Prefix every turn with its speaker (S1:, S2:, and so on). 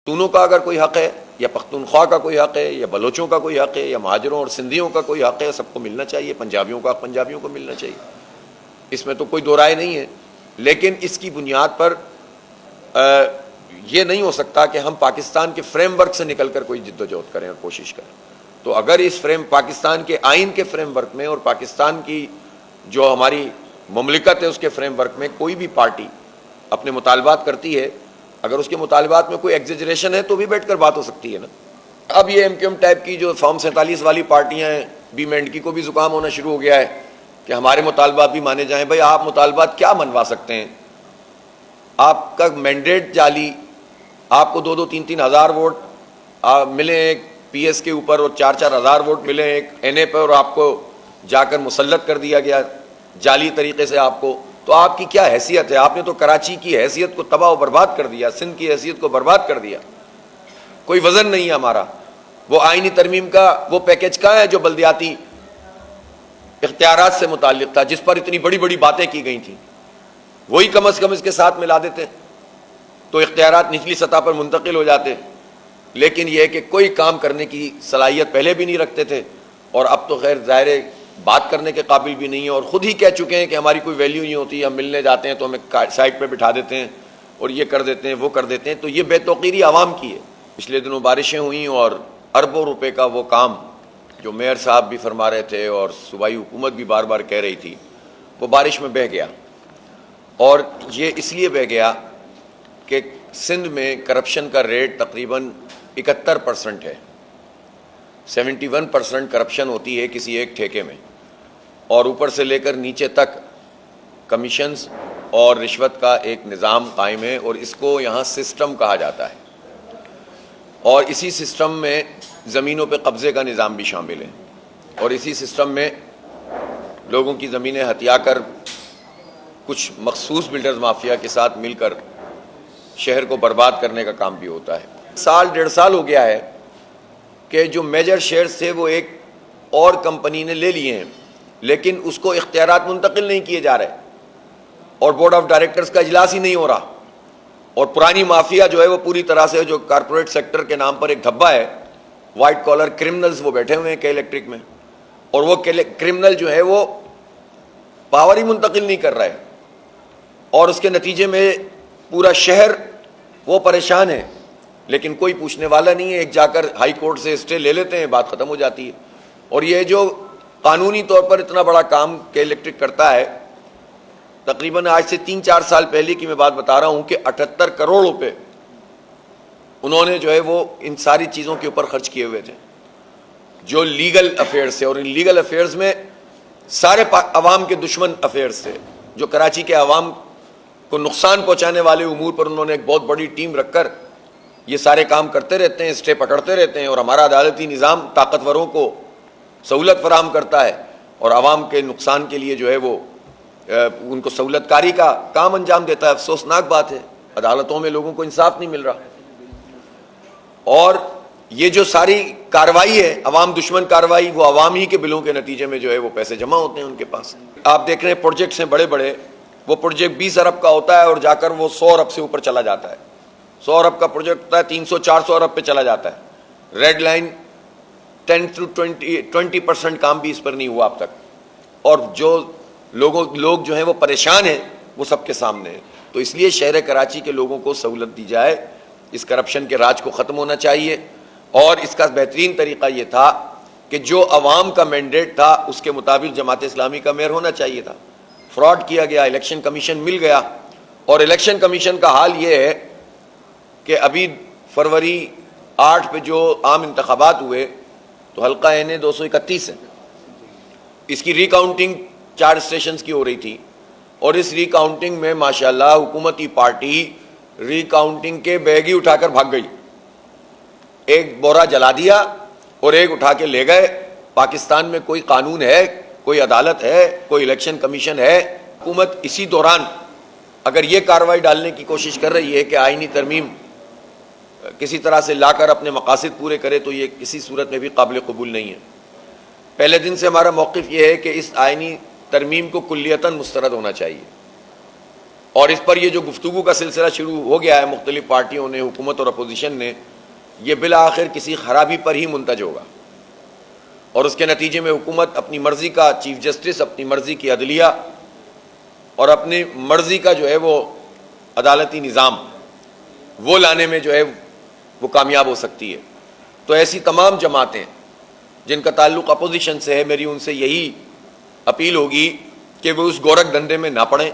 S1: پختونوں کا اگر کوئی حق ہے یا پختونخوا کا کوئی حق ہے یا بلوچوں کا کوئی حق ہے یا مہاجروں اور سندھیوں کا کوئی حق ہے، سب کو ملنا چاہیے. پنجابیوں کا حق پنجابیوں کو ملنا چاہیے، اس میں تو کوئی دو رائے نہیں ہے. لیکن اس کی بنیاد پر یہ نہیں ہو سکتا کہ ہم پاکستان کے فریم ورک سے نکل کر کوئی جد و جہد کریں اور کوشش کریں. تو اگر اس پاکستان کے آئین کے فریم ورک میں اور پاکستان کی جو ہماری مملکت ہے اس کے فریم ورک میں کوئی بھی پارٹی اپنے مطالبات کرتی ہے، اگر اس کے مطالبات میں کوئی ایگزیجریشن ہے تو بھی بیٹھ کر بات ہو سکتی ہے نا. اب یہ MQM ٹائپ کی جو فارم 47 والی پارٹیاں ہیں، بی مینڈکی کو بھی زکام ہونا شروع ہو گیا ہے کہ ہمارے مطالبات بھی مانے جائیں. بھائی آپ مطالبات کیا منوا سکتے ہیں؟ آپ کا مینڈیٹ جعلی، آپ کو 2-2 3-3 ہزار ووٹ ملے ایک PS کے اوپر اور 4-4 ہزار ووٹ ملے ایک NA پر، اور آپ کو جا کر مسلط کر دیا گیا جعلی طریقے سے آپ کو. تو آپ کی کیا حیثیت ہے؟ آپ نے تو کراچی کی حیثیت کو تباہ و برباد کر دیا، سندھ کی حیثیت کو برباد کر دیا. کوئی وزن نہیں ہے ہمارا. وہ آئینی ترمیم کا وہ پیکج کہاں ہے جو بلدیاتی اختیارات سے متعلق تھا، جس پر اتنی بڑی بڑی باتیں کی گئی تھیں؟ وہی کم از کم اس کے ساتھ ملا دیتے تو اختیارات نچلی سطح پر منتقل ہو جاتے. لیکن یہ ہے کہ کوئی کام کرنے کی صلاحیت پہلے بھی نہیں رکھتے تھے، اور اب تو خیر ظاہر ہے بات کرنے کے قابل بھی نہیں ہے، اور خود ہی کہہ چکے ہیں کہ ہماری کوئی ویلیو نہیں ہوتی، ہم ملنے جاتے ہیں تو ہمیں سائٹ پہ بٹھا دیتے ہیں اور یہ کر دیتے ہیں وہ کر دیتے ہیں. تو یہ بے توقیری عوام کی ہے. پچھلے دنوں بارشیں ہوئیں اور اربوں روپے کا وہ کام جو میئر صاحب بھی فرما رہے تھے اور صوبائی حکومت بھی بار بار کہہ رہی تھی، وہ بارش میں بہہ گیا. اور یہ اس لیے بہہ گیا کہ سندھ میں کرپشن کا ریٹ تقریباً 71% ہے. 71% کرپشن ہوتی ہے کسی ایک ٹھیکے میں، اور اوپر سے لے کر نیچے تک کمیشنز اور رشوت کا ایک نظام قائم ہے، اور اس کو یہاں سسٹم کہا جاتا ہے. اور اسی سسٹم میں زمینوں پہ قبضے کا نظام بھی شامل ہے، اور اسی سسٹم میں لوگوں کی زمینیں ہتھیا کر کچھ مخصوص بلڈرز مافیا کے ساتھ مل کر شہر کو برباد کرنے کا کام بھی ہوتا ہے. 1.5 سال ہو گیا ہے کہ جو میجر شیئرز تھے وہ ایک اور کمپنی نے لے لیے ہیں، لیکن اس کو اختیارات منتقل نہیں کیے جا رہے، اور بورڈ آف ڈائریکٹرز کا اجلاس ہی نہیں ہو رہا. اور پرانی مافیا جو ہے وہ پوری طرح سے جو کارپوریٹ سیکٹر کے نام پر ایک دھبا ہے، وائٹ کالر کرمنلز وہ بیٹھے ہوئے ہیں کے الیکٹرک میں، اور وہ کرمنل جو ہے وہ پاور ہی منتقل نہیں کر رہا ہے، اور اس کے نتیجے میں پورا شہر وہ پریشان ہے. لیکن کوئی پوچھنے والا نہیں ہے. ایک جا کر ہائی کورٹ سے اسٹے لے لیتے ہیں، بات ختم ہو جاتی ہے. اور یہ جو قانونی طور پر اتنا بڑا کام کے الیکٹرک کرتا ہے، تقریباً آج سے 3-4 سال پہلے کی میں بات بتا رہا ہوں کہ 78 کروڑ روپے انہوں نے جو ہے وہ ان ساری چیزوں کے اوپر خرچ کیے ہوئے تھے جو لیگل افیئرز تھے. اور ان لیگل افیئرز میں سارے عوام کے دشمن افیئرز تھے، جو کراچی کے عوام کو نقصان پہنچانے والے امور پر انہوں نے ایک بہت بڑی ٹیم رکھ کر یہ سارے کام کرتے رہتے ہیں، اسٹے پکڑتے رہتے ہیں. اور ہمارا عدالتی نظام طاقتوروں کو سہولت فراہم کرتا ہے اور عوام کے نقصان کے لیے جو ہے وہ ان کو سہولت کاری کا کام انجام دیتا ہے. افسوسناک بات ہے، عدالتوں میں لوگوں کو انصاف نہیں مل رہا. اور یہ جو ساری کارروائی ہے عوام دشمن کارروائی، وہ عوام ہی کے بلوں کے نتیجے میں جو ہے وہ پیسے جمع ہوتے ہیں ان کے پاس. آپ دیکھ رہے ہیں پروجیکٹس ہیں بڑے بڑے، وہ پروجیکٹ 20 ارب کا ہوتا ہے اور جا کر وہ 100 ارب سے اوپر چلا جاتا ہے. 100 ارب کا پروجیکٹ ہوتا ہے 300-400 ارب پہ چلا جاتا ہے. ریڈ لائن 10-20% کام بھی اس پر نہیں ہوا اب تک. اور جو لوگ جو ہیں وہ پریشان ہیں وہ سب کے سامنے ہیں. تو اس لیے شہر کراچی کے لوگوں کو سہولت دی جائے، اس کرپشن کے راج کو ختم ہونا چاہیے. اور اس کا بہترین طریقہ یہ تھا کہ جو عوام کا مینڈیٹ تھا اس کے مطابق جماعت اسلامی کا میئر ہونا چاہیے تھا. فراڈ کیا گیا، الیکشن کمیشن مل گیا. اور الیکشن کمیشن کا حال یہ ہے کہ ابھی فروری 8 پہ جو عام انتخابات ہوئے تو حلقہ NA 231 ہے، اس کی ری کاؤنٹنگ 4 اسٹیشنز کی ہو رہی تھی. اور اس ری کاؤنٹنگ میں ماشاءاللہ حکومتی پارٹی ری کاؤنٹنگ کے بیگ ہی اٹھا کر بھاگ گئی. ایک بورا جلا دیا اور ایک اٹھا کے لے گئے. پاکستان میں کوئی قانون ہے، کوئی عدالت ہے، کوئی الیکشن کمیشن ہے؟ حکومت اسی دوران اگر یہ کارروائی ڈالنے کی کوشش کر رہی ہے کہ آئینی ترمیم کسی طرح سے لا کر اپنے مقاصد پورے کرے، تو یہ کسی صورت میں بھی قابل قبول نہیں ہے. پہلے دن سے ہمارا موقف یہ ہے کہ اس آئینی ترمیم کو کلیتاً مسترد ہونا چاہیے، اور اس پر یہ جو گفتگو کا سلسلہ شروع ہو گیا ہے مختلف پارٹیوں نے، حکومت اور اپوزیشن نے، یہ بالآخر کسی خرابی پر ہی منتج ہوگا، اور اس کے نتیجے میں حکومت اپنی مرضی کا چیف جسٹس، اپنی مرضی کی عدلیہ اور اپنی مرضی کا جو ہے وہ عدالتی نظام وہ لانے میں جو ہے وہ کامیاب ہو سکتی ہے۔ تو ایسی تمام جماعتیں جن کا تعلق اپوزیشن سے ہے، میری ان سے یہی اپیل ہوگی کہ وہ اس گورکھ دھندے میں نہ پڑیں،